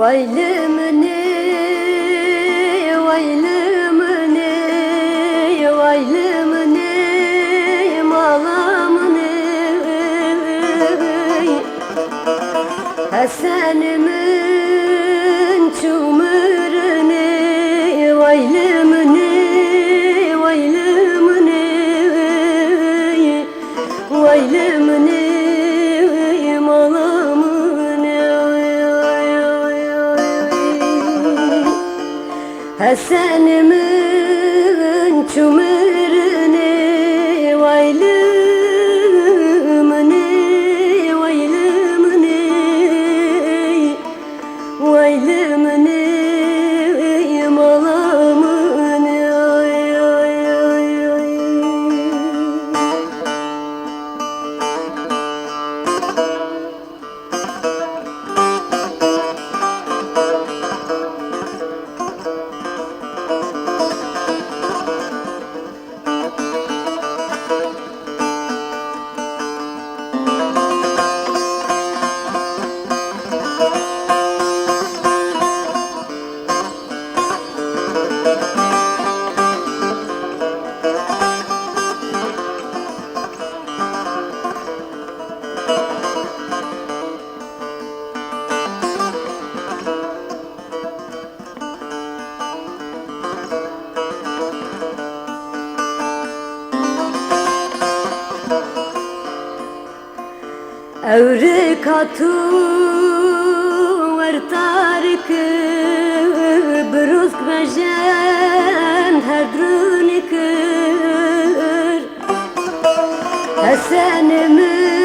Vaylımını, vaylımını, vaylımını, malamını, Hasan'ımın çumurunu, vaylımını, vaylımını, vaylımını, Hasan'ımın çumurunu, vaylımını, vaylımını, vaylımını, malamını. Evrikatu vertarik Brusk bejen her drunikir Hasan'ımın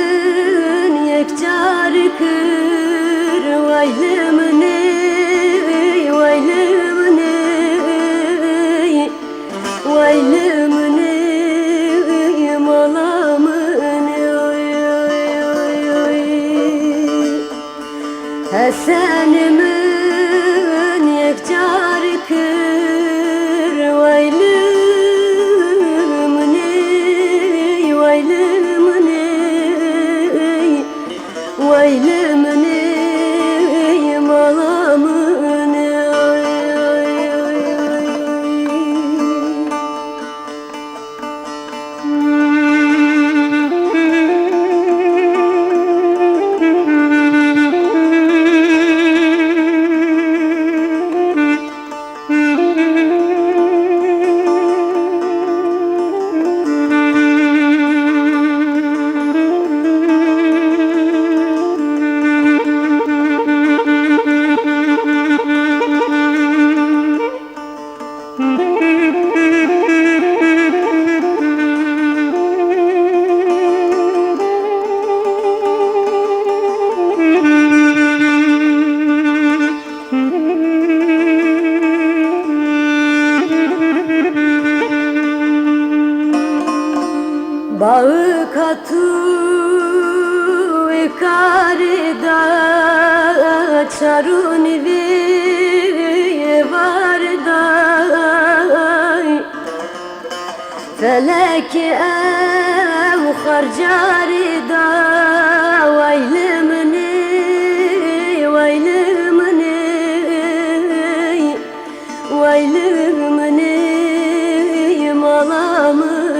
yekcarikir Vaylımını, vaylımını, vaylımını, malamını. Hasan'ımın yekcarikir Vaylımını, vaylımını, vaylımını, malamını. Bağı katı karda çarun vi varda felek ev harcarda vaylımını, vaylımını, vaylımını, malamını.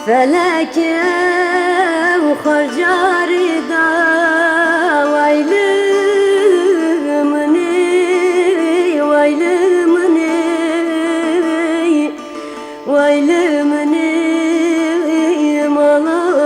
Felek ev harcarda vaylımını, vaylımını, vaylımını, malamını.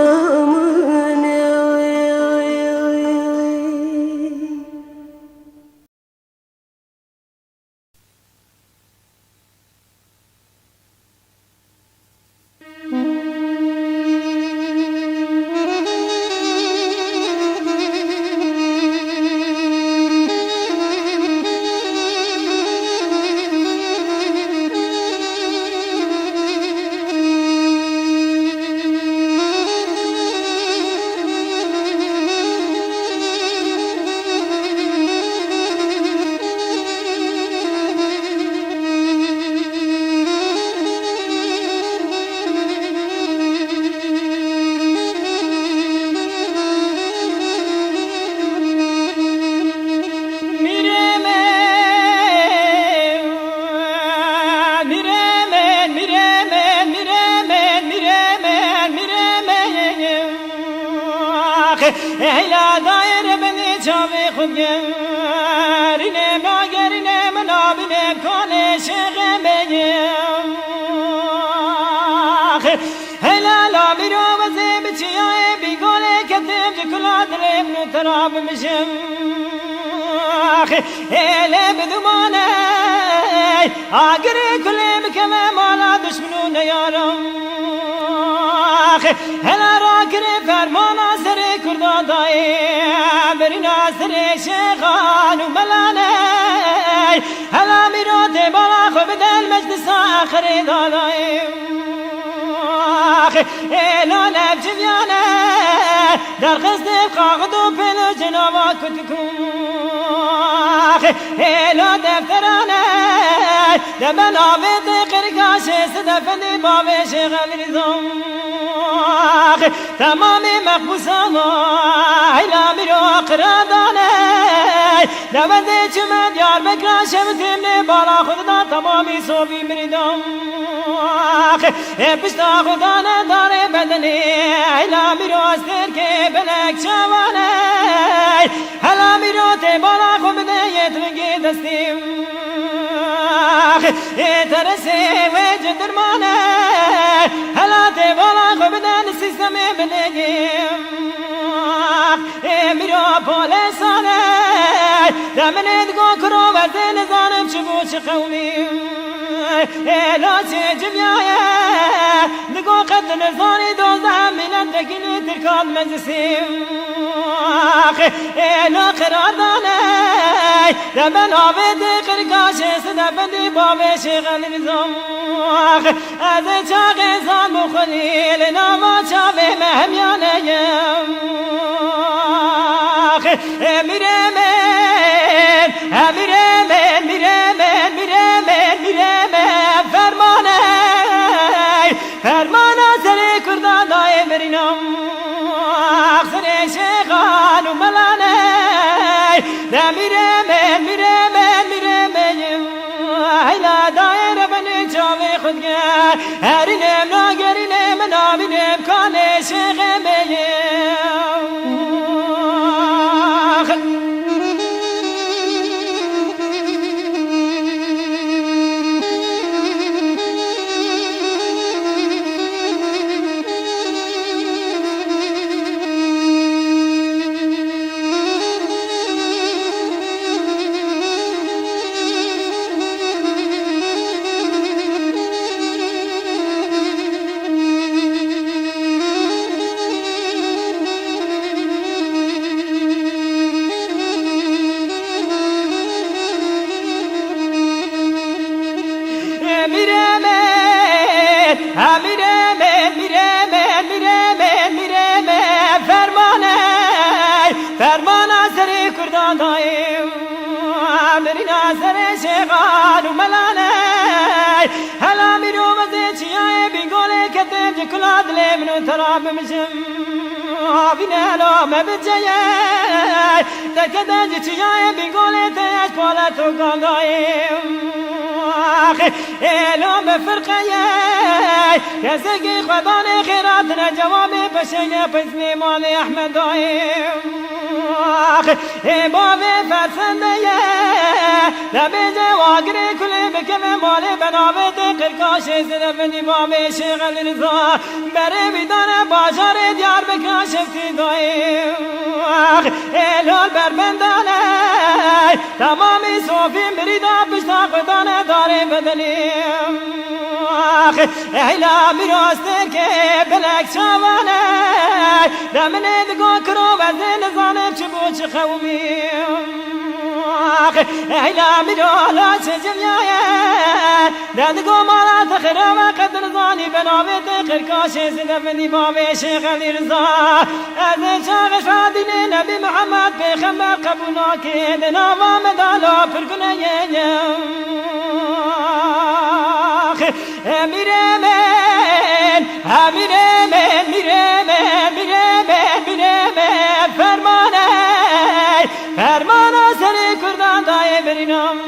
هلا داير بني شافي خديرني ما قرني منابني كوني شغمي هلا لا بيرو وزيب تشياي بيقولي كتب كل عدري من تراب مشم هلا بدماني اقري كل مكمه مالا دشمنون يارم هلا راكري فرمانا سري كردا داي برنا سري شيخان وملاني هلا ميروتي بالا خو بدل مجلس اخري داي لا نبجيانا در قصد قاقدو بلو جنابا كتكم لا دفترانا دبن آبید قرقاش صدفنی بابش غلیظم تمامی مقبوسان ایلا میرو قرادانه دبنده چمد یار بکران شمتیمنی بالا خوددان تمامی صوبی مریدم پشتا خودانه داره بدنی ایلا میرو استر که بلک چوانه هلا میرو تی بالا خود بده یترگی دستیم ترسي وجه درمانه هلا تی بالا خود بده نسیستم بنگیم میرو پولسانه دمنه دگو کرو وزه نزانم چبو چه قولیم لا چه جمیایه دگو قد نزانی دوزه ملت دکیلی ترکان مجلسیم لا قرار دانه دمن آبید قرقاش صدفندی بابش غلیظم از چاق زان مخلیل ناما چاوه مهمیانه میره من فرمانه سر کردان دای برینم سر شیخان و ملانه میره من هیلا دایر بنی چاوی خودگه هرینم ناگرینم نابینم کانه شیخمیم فرمانه سر کردان دایم برنا سر شیخان و ملانه هلا میرو وزه چیای بیگوله کتب جکلاد لیمنو تراب مشم بینه لا مبجیه تکده چیای بیگوله تیش پالتو گاندایم الهام فرقه کسی خدان خیرات نجواب پشنگ پسنی مال احمد دایم باب فرسنده لبی جواگری کلی بکم مال بنابت قرقاش زدفنی باب شیخ رضا بره بیدان باشار دیار بکن شفتی دایم الهال بربندانه تمامی صوفی مریدا پشتا خدانه داره بدنیم ایلا میراستر که بلک چوانه دمنه دگو کرو وزه نزانم چه بو چه خومیم ایلا میرالا چه جمیایه دگو مالا تخرا و قدر زانی بنابت قرقاش زدفنی باب شیخ رضا از چاقش فادین نبی محمد پیغمبر قبول ناکد ناوا مدالا پرگنه میره من فرمانه سر کردان دای برینم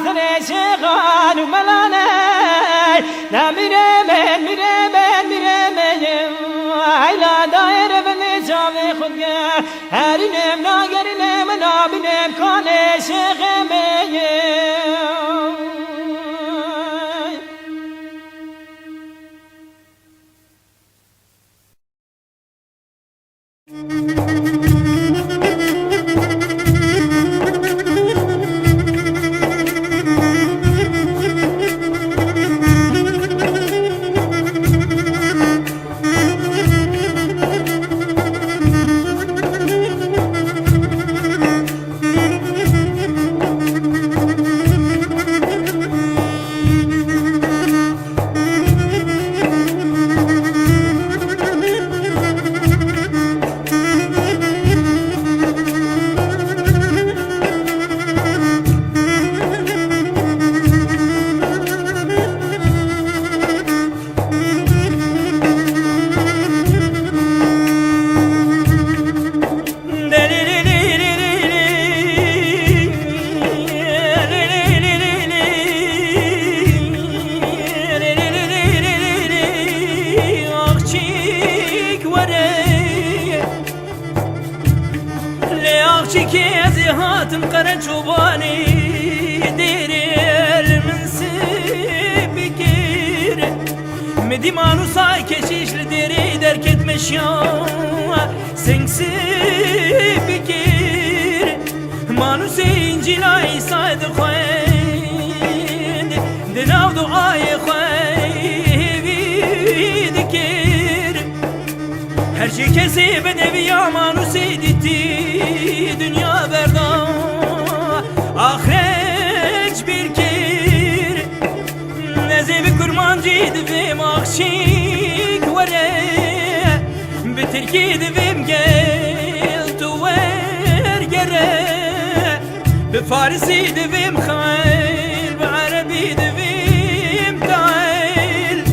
سر شیخان و ملانه میره من ایلا دایر بنی چاوی هرینم ناگرینم نابینم کانه شغمه هاتم قرن شوباني ديري المنسي بكير مدي مانو ساي كشيش لديري دركت مشيان سنسي بكير مانو سينجي لاي سايد خوين دناو دعاي خوين بيدكير هر شي كسي بدبي يا مانو سيدتي دنيا بردان آخرش bir kir Nezevi kurmancı divim akşik vere Bitirki divim gel tu ver gere Bifarisi divim khayl Bi'arabi divim ta'il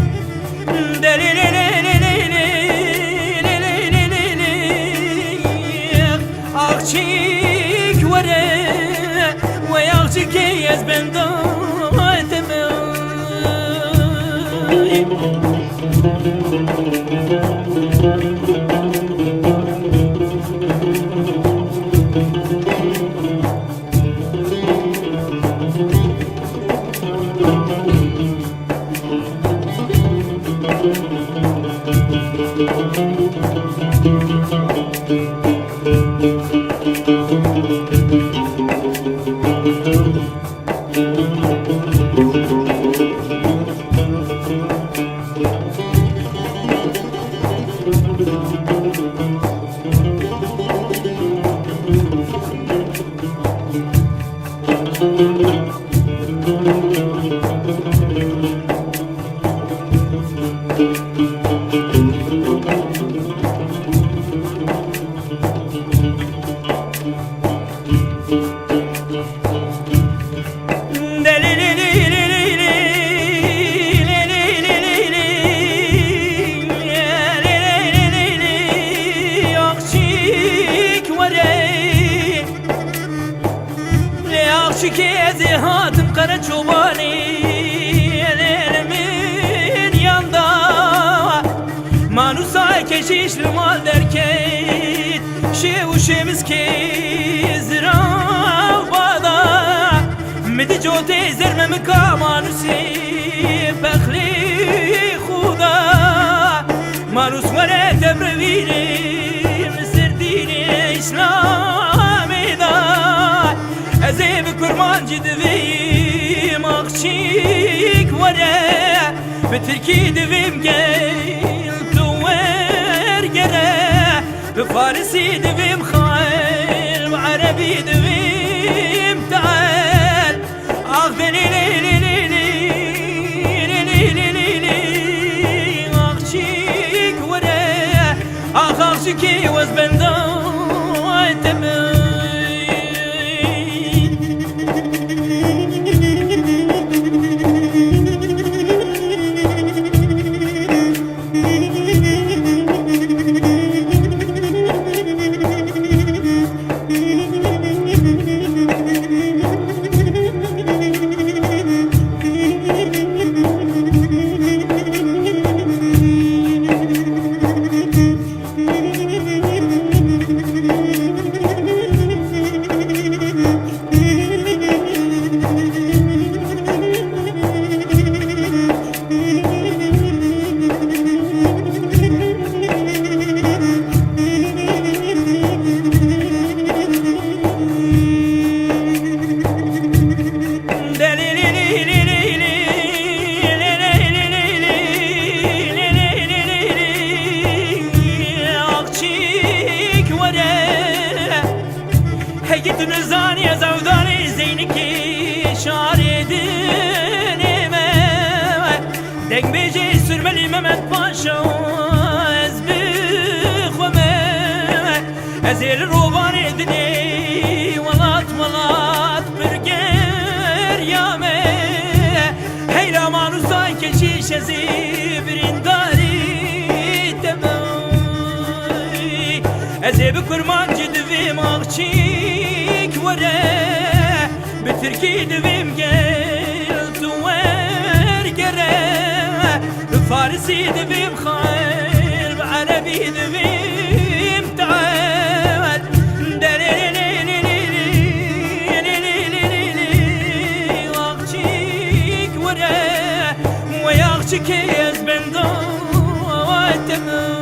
akşik vere ويغشكي يزبندوت Şikezi hatım kara çobani elimin yanda Manusay keşişli mal derket Şevu şemiz kezira bada Midi cote zermemi ka manusi Pekli khuda Manus vere tebrevirim Serdini İslami da Ezeb kurmancı divim akşik vere Bitirki divim gel tu ver gere Bifarisi divim khayl Bi'arabi divim ta'al Ah deli li li li li li li li li akşik vere Ah akşiki vazbendan temel هيت نزاني زوداني زينكي شاردني ما دنگ بيجي سرملي ممد باشا از بخوما ازيل روباني دني ولات برگر يامه هيلا مانو ساي كشيش ازي برنداري تماي ازي بكرمان جدوي ماغچيك وره بتركي دويم قلت ورقره بفارسي دويم خير بعربي دويم تعال واغچيك وره وياغچيك از بندو تمام